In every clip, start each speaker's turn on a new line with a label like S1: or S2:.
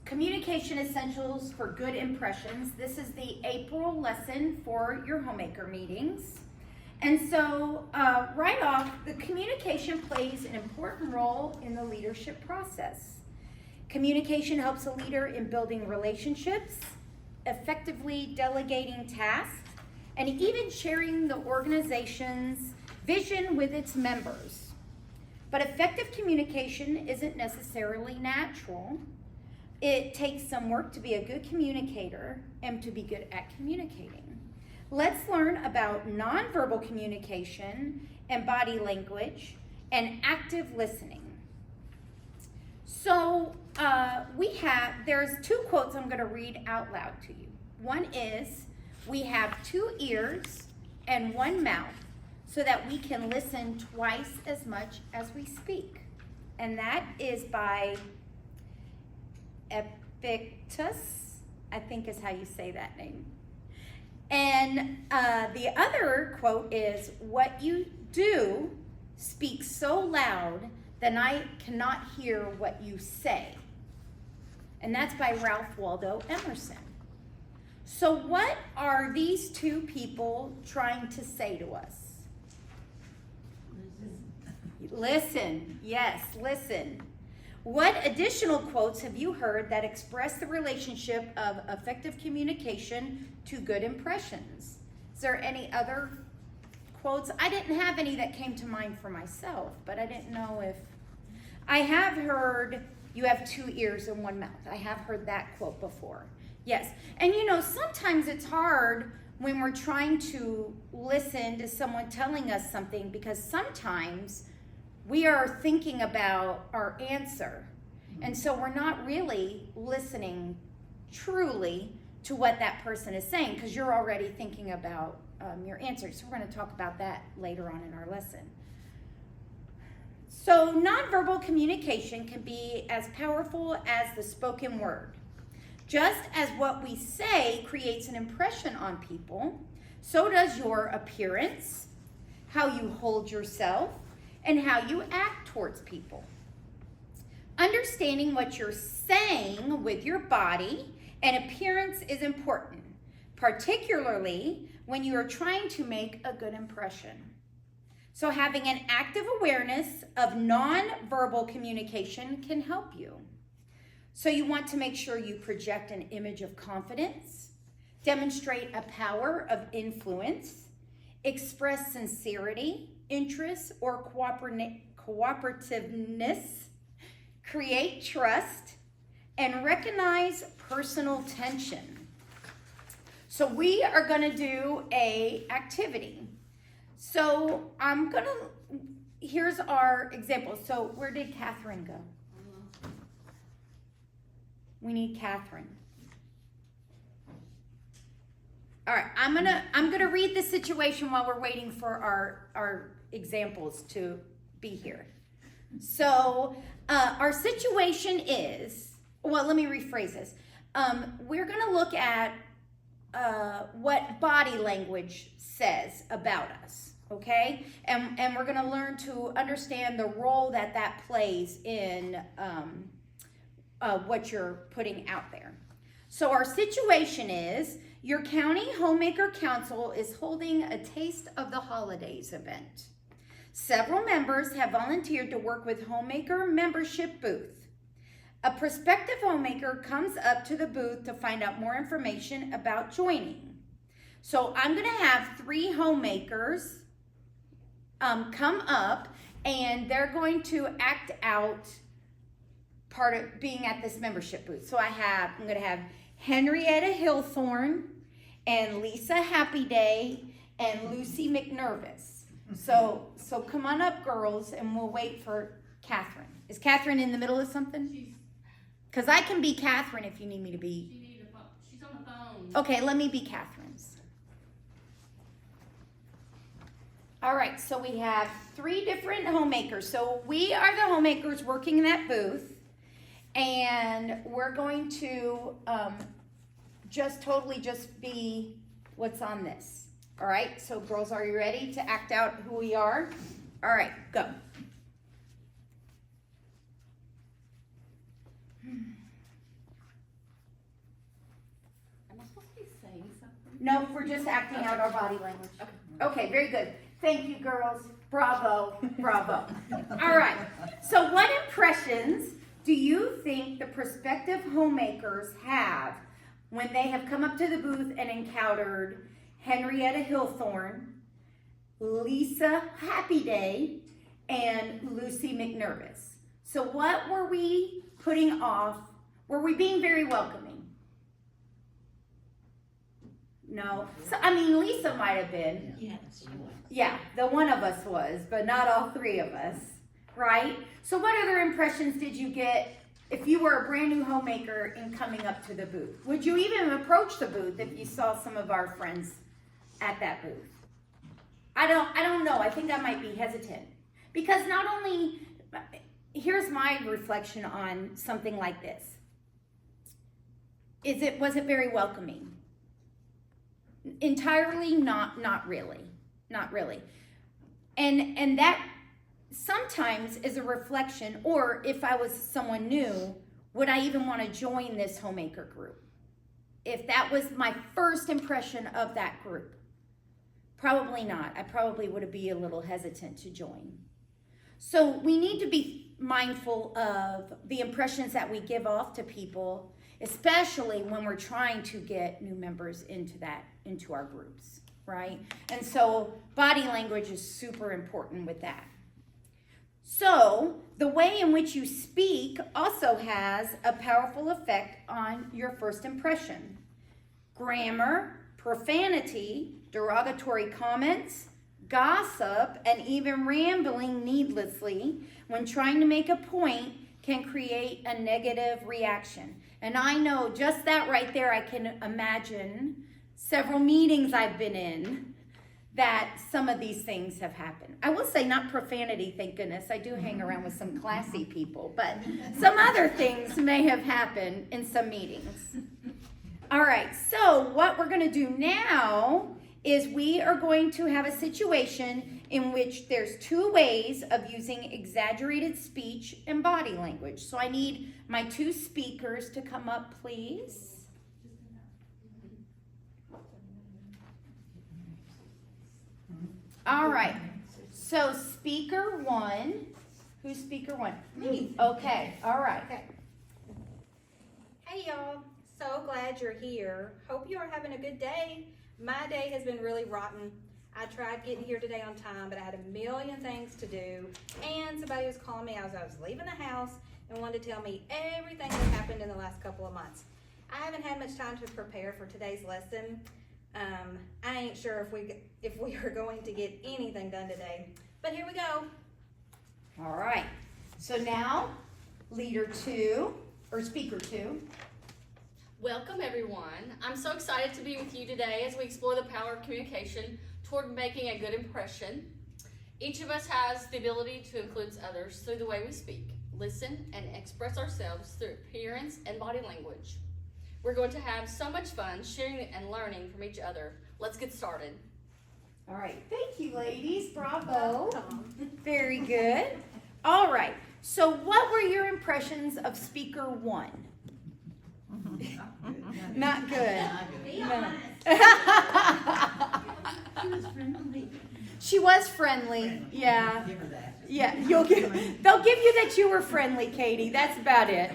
S1: Communication Essentials for Good Impressions. This is the April lesson for your Homemaker meetings. And so right off, the communication plays an important role in the leadership process. Communication helps a leader in building relationships, effectively delegating tasks, and even sharing the organization's vision with its members. But effective communication isn't necessarily natural. It takes some work to be a good communicator and to be good at communicating. Let's learn about nonverbal communication and body language and active listening. So there's two quotes I'm going to read out loud to you. One is, we have 2 ears and 1 mouth so that we can listen twice as much as we speak. And that is by Epictetus, I think is how you say that name. And the other quote is, what you do speaks so loud that I cannot hear what you say. And that's by Ralph Waldo Emerson. So what are these 2 people trying to say to us? Listen. Yes, listen. What additional quotes have you heard that express the relationship of effective communication to good impressions? Is there any other quotes? I didn't have any that came to mind for myself, but I didn't know if... I have heard, you have 2 ears and 1 mouth. I have heard that quote before. Yes, and sometimes it's hard when we're trying to listen to someone telling us something, because sometimes we are thinking about our answer. And so we're not really listening truly to what that person is saying, because you're already thinking about your answer. So we're going to talk about that later on in our lesson. So nonverbal communication can be as powerful as the spoken word. Just as what we say creates an impression on people, so does your appearance, how you hold yourself, and how you act towards people. Understanding what you're saying with your body and appearance is important, particularly when you are trying to make a good impression. So having an active awareness of nonverbal communication can help you. So you want to make sure you project an image of confidence, demonstrate a power of influence, express sincerity, interest, or cooperativeness, create trust, and recognize personal tension. So we are going to do an activity. So here's our example. So where did Catherine go? We need Catherine. All right, I'm gonna read the situation while we're waiting for our examples to be here. So our situation is, well, let me rephrase this. We're gonna look at what body language says about us, okay? And we're gonna learn to understand the role that plays in what you're putting out there. So our situation is, your county homemaker council is holding a Taste of the Holidays event. Several members have volunteered to work with homemaker membership booth. A prospective homemaker comes up to the booth to find out more information about joining. So I'm going to have 3 homemakers come up, and they're going to act out part of being at this membership booth. So I'm going to have Henrietta Hillthorne and Lisa Happy Day and Lucy McNervis. So come on up, girls, and we'll wait for Catherine. Is Catherine in the middle of something? Because I can be Catherine if you need me to be.
S2: She's on the phone.
S1: Okay, let me be Catherine's. All right, so we have 3 different homemakers. So we are the homemakers working in that booth. And we're going to just be what's on this. All right, so girls, are you ready to act out who we are? All right, go. No, we're just acting out our body language. Okay, very good. Thank you, girls. Bravo, bravo. All right, so what impressions do you think the prospective homemakers have when they have come up to the booth and encountered Henrietta Hillthorne, Lisa Happy Day, and Lucy McNervis? So what were we putting off? Were we being very welcoming? No. So, I mean, Lisa might have been.
S2: Yes, she was.
S1: Yeah, the one of us was, but not all three of us, right? So what other impressions did you get if you were a brand new homemaker and coming up to the booth? Would you even approach the booth if you saw some of our friends at that booth? I don't know. I think I might be hesitant. Because not only, here's my reflection on something like this. Was it very welcoming? Entirely not really. Not really. And that sometimes is a reflection, or if I was someone new, would I even want to join this homemaker group? If that was my first impression of that group, probably not. I probably would be a little hesitant to join. So we need to be mindful of the impressions that we give off to people, especially when we're trying to get new members into our groups, right? And so body language is super important with that. So the way in which you speak also has a powerful effect on your first impression. Grammar, profanity, derogatory comments, gossip, and even rambling needlessly when trying to make a point can create a negative reaction. And I know just that right there, I can imagine several meetings I've been in that some of these things have happened. I will say not profanity, thank goodness. I do hang around with some classy people, but some other things may have happened in some meetings. All right, so what we're gonna do now is we are going to have a situation in which there's two ways of using exaggerated speech and body language. So I need my two speakers to come up, please. All right, so speaker one, who's speaker one? Me. Okay, all right.
S3: Okay. Hey y'all, so glad you're here. Hope you are having a good day. My day has been really rotten. I tried getting here today on time, but I had a million things to do, and somebody was calling me as I was leaving the house and wanted to tell me everything that happened in the last couple of months. I haven't had much time to prepare for today's lesson. I ain't sure if we are going to get anything done today, but here we go.
S1: All right, so now leader two, or speaker two.
S4: Welcome everyone. I'm so excited to be with you today as we explore the power of communication toward making a good impression. Each of us has the ability to influence others through the way we speak, listen, and express ourselves through appearance and body language. We're going to have so much fun sharing and learning from each other. Let's get started.
S1: All right, thank you ladies, bravo. Very good. All right, so what were your impressions of speaker one? Not good. No.
S2: She was friendly.
S1: She was friendly. Yeah.
S2: Give her that.
S1: Yeah. They'll give you that you were friendly, Katie. That's about it.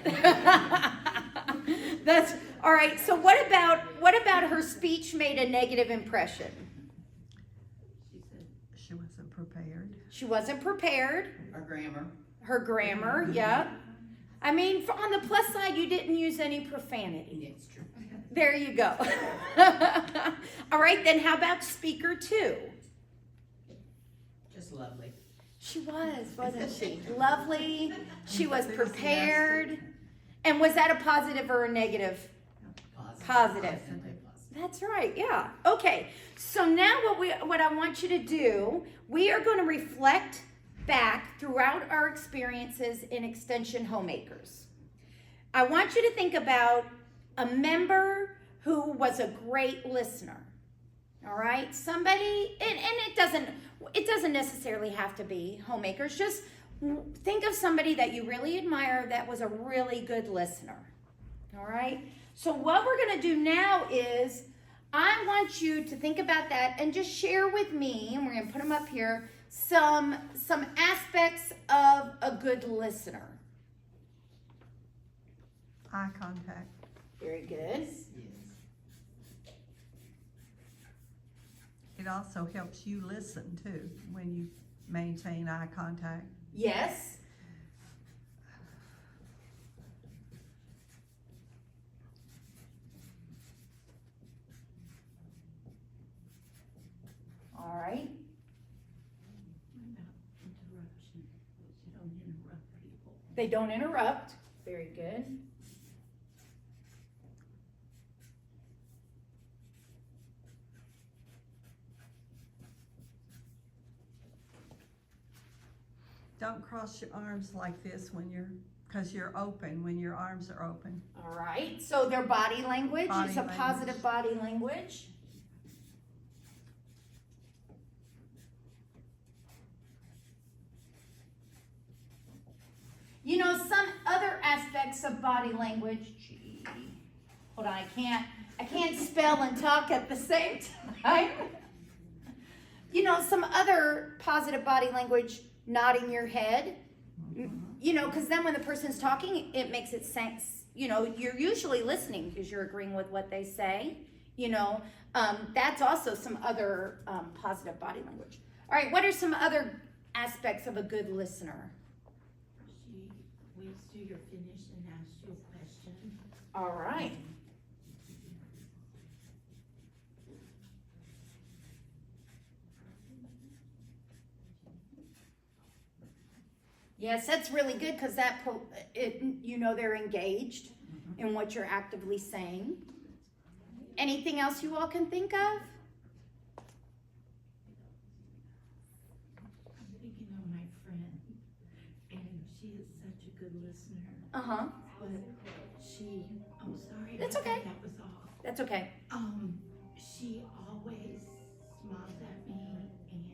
S1: That's all right. So what about her speech made a negative impression?
S2: She said she wasn't prepared.
S1: She wasn't prepared.
S2: Her grammar.
S1: Her grammar, yeah. I mean, on the plus side, you didn't use any profanity.
S2: It's true.
S1: There you go. All right, then how about speaker two?
S2: Just lovely.
S1: She was, wasn't she? Lovely. She was prepared. And was that a positive or a negative? Positive. That's right, yeah. Okay, so now what I want you to do, we are going to reflect back throughout our experiences in Extension Homemakers. I want you to think about a member who was a great listener. All right, somebody, and it doesn't necessarily have to be homemakers. Just think of somebody that you really admire that was a really good listener. All right. So what we're going to do now is I want you to think about that and just share with me, and we're going to put them up here, some aspects of a good listener.
S2: Eye contact.
S1: Very good.
S2: It also helps you listen too, when you maintain eye contact.
S1: Yes. All right.
S5: What about interruption? You don't interrupt people.
S1: They don't interrupt. Very good.
S2: Don't cross your arms like this because you're open, when your arms are open.
S1: All right. So their body language
S2: Body
S1: is a
S2: language.
S1: positive body language. You know, some other aspects of body language. Gee, hold on, I can't spell and talk at the same time. You know, some other positive body language, nodding your head. You know, because then when the person's talking, it makes it sense. You know, you're usually listening because you're agreeing with what they say. You know, that's also some other positive body language. All right, what are some other aspects of a good listener?
S5: She waits till you're finished and asks you a question.
S1: All right. Yes, that's really good because you know they're engaged in what you're actively saying. Anything else you all can think of?
S5: I'm thinking of my friend, and she is such a good listener.
S1: Uh-huh.
S5: But she, I'm sorry.
S1: That's
S5: I thought
S1: okay.
S5: That was all.
S1: That's okay.
S5: She always smiles at me, and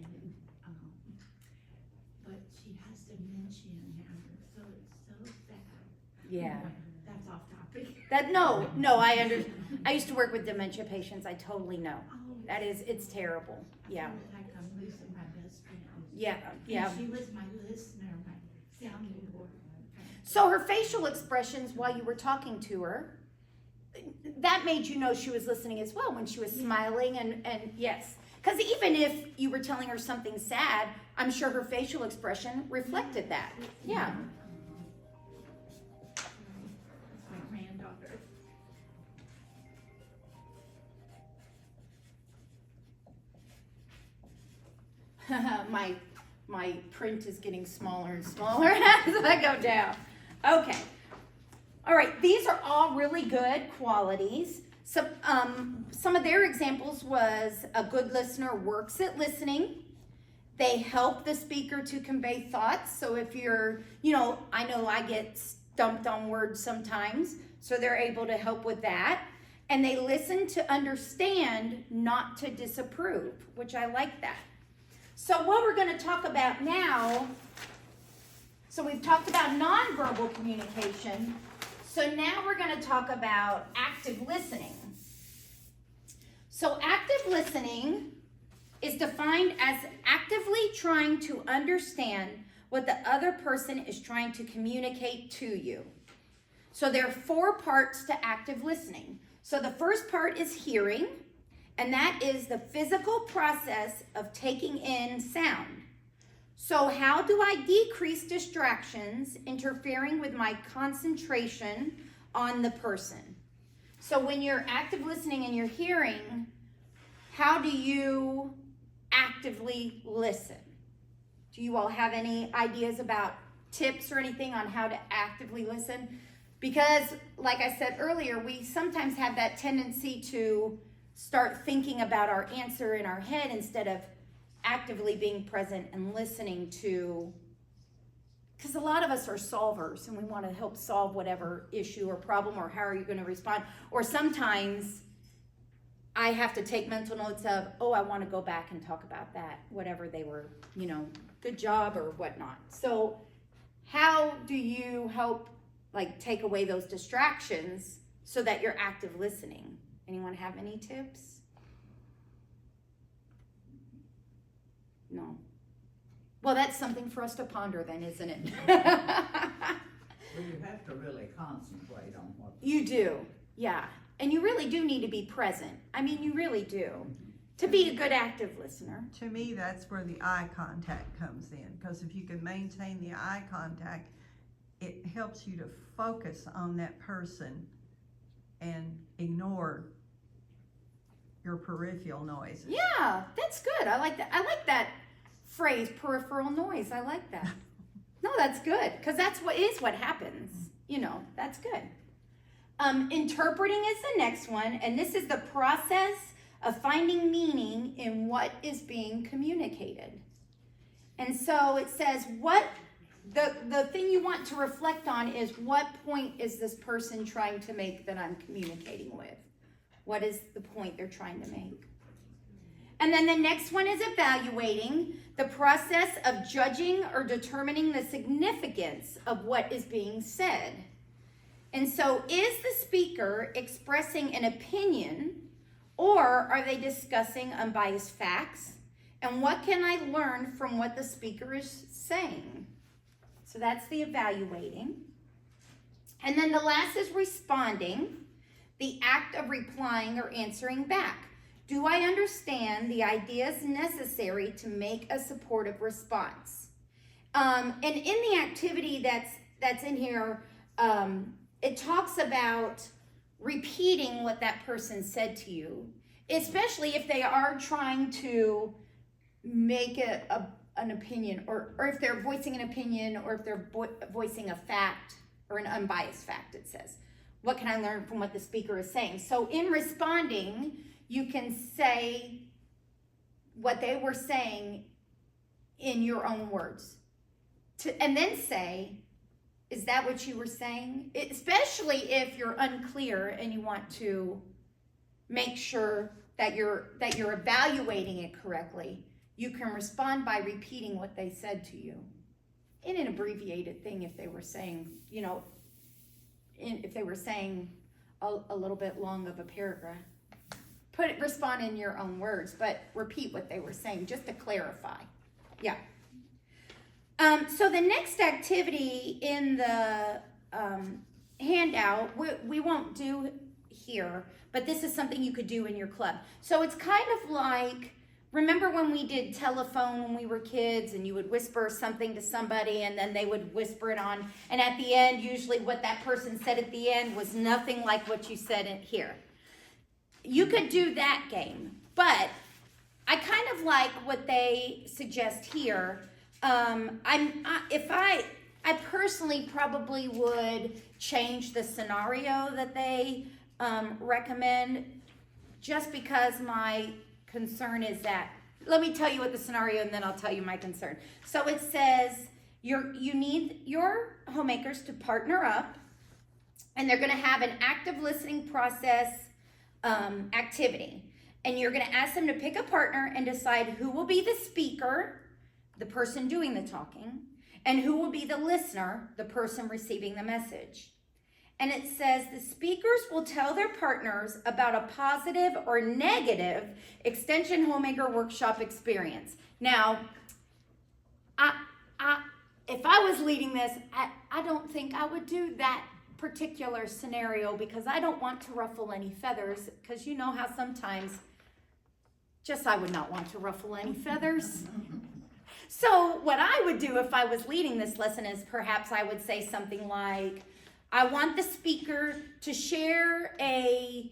S5: but she has dementia now, so it's so sad.
S1: Yeah.
S5: That's off topic.
S1: I used to work with dementia patients. I totally know.
S5: Oh,
S1: It's terrible. Yeah.
S5: I feel like I'm losing my best friend.
S1: Yeah. Yeah.
S5: And she was my listener, my sounding board.
S1: So her facial expressions while you were talking to her, that made you know she was listening as well when she was smiling and yes. Because even if you were telling her something sad, I'm sure her facial expression reflected that. Yeah.
S5: That's my granddaughter.
S1: my print is getting smaller and smaller as I go down. Okay. All right, these are all really good qualities. Some of their examples was a good listener works at listening. They help the speaker to convey thoughts. So if you're, I know I get stumped on words sometimes, so they're able to help with that. And they listen to understand, not to disapprove, which I like that. So what we're going to talk about now, so we've talked about nonverbal communication. So now we're going to talk about active listening. So active listening is defined as actively trying to understand what the other person is trying to communicate to you. So there are 4 parts to active listening. So the first part is hearing, and that is the physical process of taking in sound. So how do I decrease distractions interfering with my concentration on the person? So when you're active listening and you're hearing, how do you actively listen? Do you all have any ideas about tips or anything on how to actively listen? Because like I said earlier, we sometimes have that tendency to start thinking about our answer in our head instead of actively being present and listening to, because a lot of us are solvers and we want to help solve whatever issue or problem or how are you going to respond. Or sometimes I have to take mental notes of, I want to go back and talk about that, whatever they were, good job or whatnot. So how do you help take away those distractions so that you're active listening? Anyone have any tips? No. Well, that's something for us to ponder then, isn't it?
S6: Well, you have to really concentrate on what.
S1: You do, yeah. And you really do need to be present. I mean, you really do. To be a good active listener.
S2: To me, that's where the eye contact comes in, because if you can maintain the eye contact, it helps you to focus on that person and ignore your peripheral noises.
S1: Yeah, that's good. I like that. I like that phrase, peripheral noise. I like that. No, that's good, because that's what happens. You know, that's good. Interpreting is the next one, and this is the process of finding meaning in what is being communicated. And so it says what the thing you want to reflect on is, what point is this person trying to make that I'm communicating with? What is the point they're trying to make? And then the next one is evaluating, the process of judging or determining the significance of what is being said. And so, is the speaker expressing an opinion, or are they discussing unbiased facts? And what can I learn from what the speaker is saying? So that's the evaluating. And then the last is responding, the act of replying or answering back. Do I understand the ideas necessary to make a supportive response? And in the activity that's in here, it talks about repeating what that person said to you, especially if they are trying to make an opinion, or if they're voicing an opinion, or if they're voicing a fact or an unbiased fact, it says. What can I learn from what the speaker is saying? So in responding, you can say what they were saying in your own words. And then say, is that what you were saying? Especially if you're unclear and you want to make sure that you're evaluating it correctly, you can respond by repeating what they said to you in an abbreviated thing if they were saying, if they were saying a little bit long of a paragraph. Respond in your own words, but repeat what they were saying just to clarify. Yeah. So the next activity in the handout, we won't do here, but this is something you could do in your club. So it's kind of like, remember when we did telephone when we were kids, and you would whisper something to somebody and then they would whisper it on, and at the end, usually what that person said at the end was nothing like what you said in here. You could do that game, but I kind of like what they suggest here. I personally probably would change the scenario that they recommend, just because my concern is that, let me tell you what the scenario and then I'll tell you my concern. So it says you need your homemakers to partner up, and they're going to have an active listening process activity, and you're going to ask them to pick a partner and decide who will be the speaker, the person doing the talking, and who will be the listener, the person receiving the message. And it says the speakers will tell their partners about a positive or negative Extension Homemaker workshop experience. Now, if I was leading this, I don't think I would do that particular scenario, because I don't want to ruffle any feathers, because you know how sometimes I would not want to ruffle any feathers. So what I would do if I was leading this lesson is perhaps I would say something like, I want the speaker to share a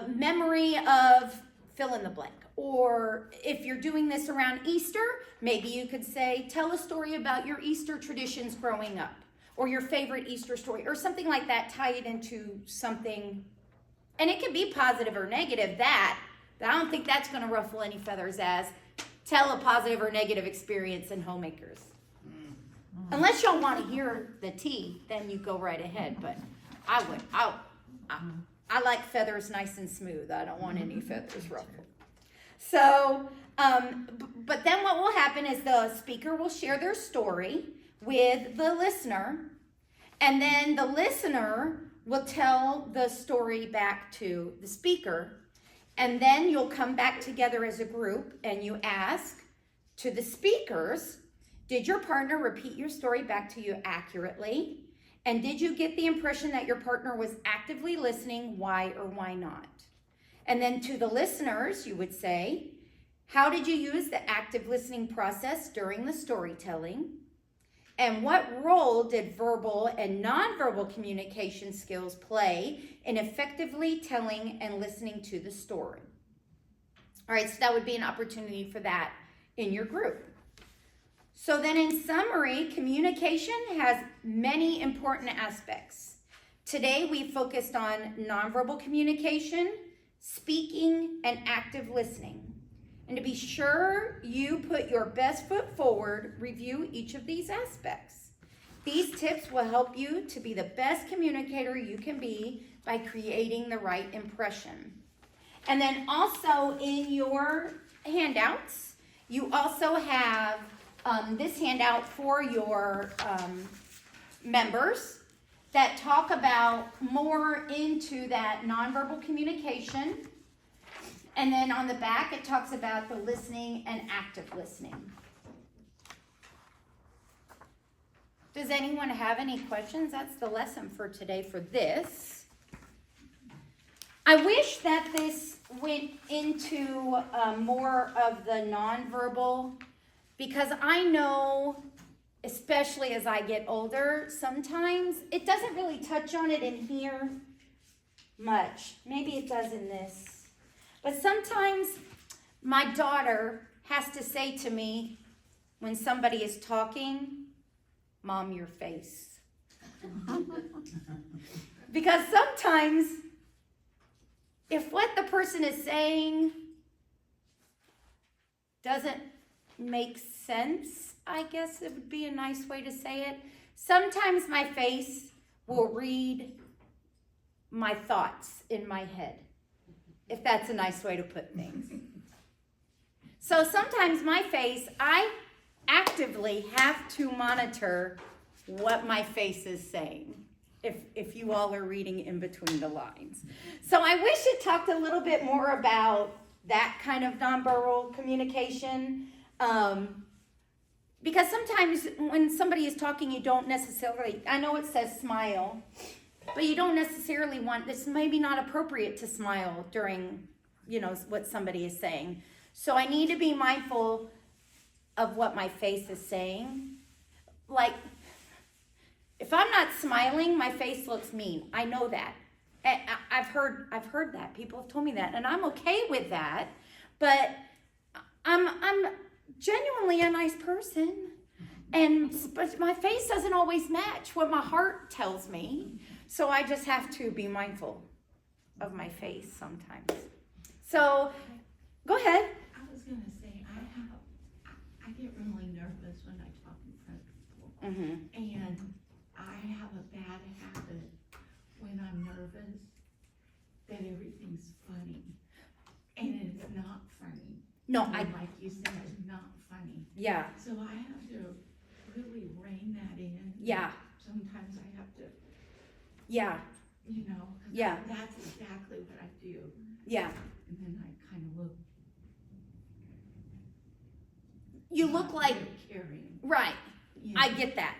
S1: memory of fill in the blank. Or if you're doing this around Easter, maybe you could say, tell a story about your Easter traditions growing up, or your favorite Easter story, or something like that. Tie it into something, and it can be positive or negative. But I don't think that's going to ruffle any feathers as tell a positive or negative experience in Homemakers. Unless y'all want to hear the tea, then you go right ahead. But I like feathers nice and smooth. I don't want any feathers ruffled. So, but then what will happen is the speaker will share their story with the listener, and then the listener will tell the story back to the speaker, and then you'll come back together as a group and you ask To the speakers, did your partner repeat your story back to you accurately? And did you get the impression that your partner was actively listening? Why or why not? And then to the listeners, you would say, how did you use the active listening process during the storytelling? And what role did verbal and nonverbal communication skills play in effectively telling and listening to the story? All right, so that would be an opportunity for that in your group. So then in summary, communication has many important aspects. Today we focused on nonverbal communication, speaking, and active listening. And to be sure you put your best foot forward, review each of these aspects. These tips will help you to be the best communicator you can be by creating the right impression. And then also in your handouts, you also have this handout for your members that talk about more into that nonverbal communication. And then on the back, it talks about the listening and active listening. Does anyone have any questions? That's the lesson for today for this. I wish that this went into more of the nonverbal, because I know, especially as I get older, sometimes it doesn't really touch on it in here much. Maybe it does in this. But sometimes my daughter has to say to me when somebody is talking, "Mom, your face." Because sometimes if what the person is saying doesn't make sense, I guess it would be a nice way to say it. Sometimes my face will read my thoughts in my head, if that's a nice way to put things. So sometimes my face, I actively have to monitor what my face is saying, if you all are reading in between the lines. So I wish it talked a little bit more about that kind of nonverbal communication, because sometimes when somebody is talking, you don't necessarily, I know it says smile, but you don't necessarily want, this maybe not appropriate to smile during, what somebody is saying. So I need to be mindful of what my face is saying. Like, if I'm not smiling, my face looks mean. I know that. I've heard that. People have told me that, and I'm okay with that. But I'm genuinely a nice person, but my face doesn't always match what my heart tells me. So I just have to be mindful of my face sometimes. So, go ahead.
S5: I was gonna say, I get really nervous when I talk in front of people.
S1: Mm-hmm.
S5: And I have a bad habit when I'm nervous that everything's funny. And it's not funny.
S1: No,
S5: Like you said, it's not funny.
S1: yeah.
S5: So I have to really rein that in.
S1: Yeah.
S5: Sometimes I have to,
S1: Yeah.
S5: 'cause
S1: Yeah.
S5: that's exactly what I do.
S1: Yeah.
S5: And then I kind of look.
S1: You look
S5: not
S1: like,
S5: very caring.
S1: right.
S5: you
S1: I
S5: know.
S1: get that.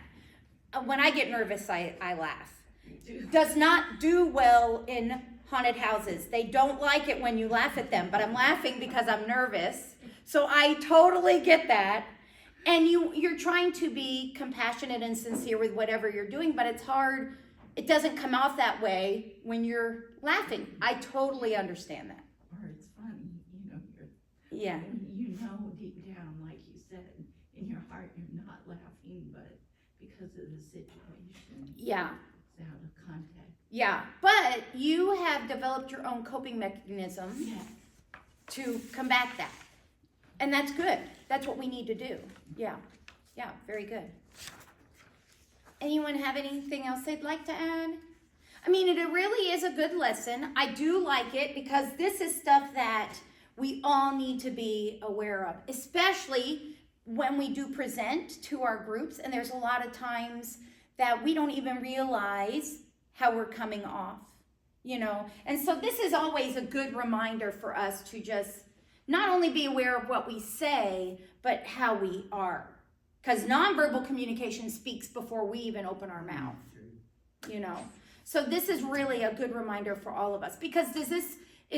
S1: When I get nervous, I laugh.
S5: Do.
S1: Does not do well in haunted houses. They don't like it when you laugh at them, but I'm laughing because I'm nervous. So I totally get that. And you're trying to be compassionate and sincere with whatever you're doing, but it's hard. It doesn't come off that way when you're laughing. I totally understand that.
S5: Or it's funny,
S1: Yeah.
S5: you know deep down, like you said, in your heart you're not laughing, but because of the situation,
S1: Yeah.
S5: it's out of context.
S1: Yeah. But you have developed your own coping mechanism
S5: Yeah.
S1: to combat that. And that's good. That's what we need to do. Yeah. Yeah, very good. Anyone have anything else they'd like to add? I mean, it really is a good lesson. I do like it because this is stuff that we all need to be aware of, especially when we do present to our groups. And there's a lot of times that we don't even realize how we're coming off, And so this is always a good reminder for us to just not only be aware of what we say, but how we are. Because nonverbal communication speaks before we even open our mouth, you know. So this is really a good reminder for all of us. Because is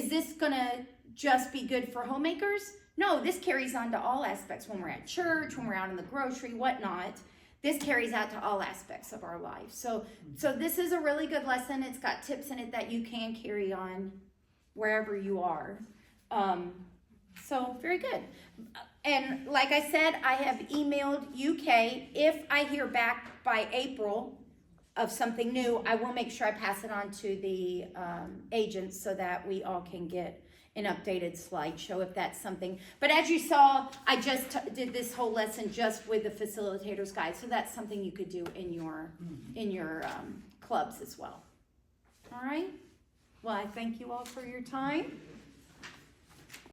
S1: this gonna just be good for homemakers? No, this carries on to all aspects. When we're at church, when we're out in the grocery, whatnot, this carries out to all aspects of our life. So this is a really good lesson. It's got tips in it that you can carry on wherever you are. So very good. And like I said, I have emailed UK. If I hear back by April of something new, I will make sure I pass it on to the agents so that we all can get an updated slideshow if that's something. But as you saw, I just did this whole lesson just with the facilitator's guide, so that's something you could do in your clubs as well. All right. Well, I thank you all for your time.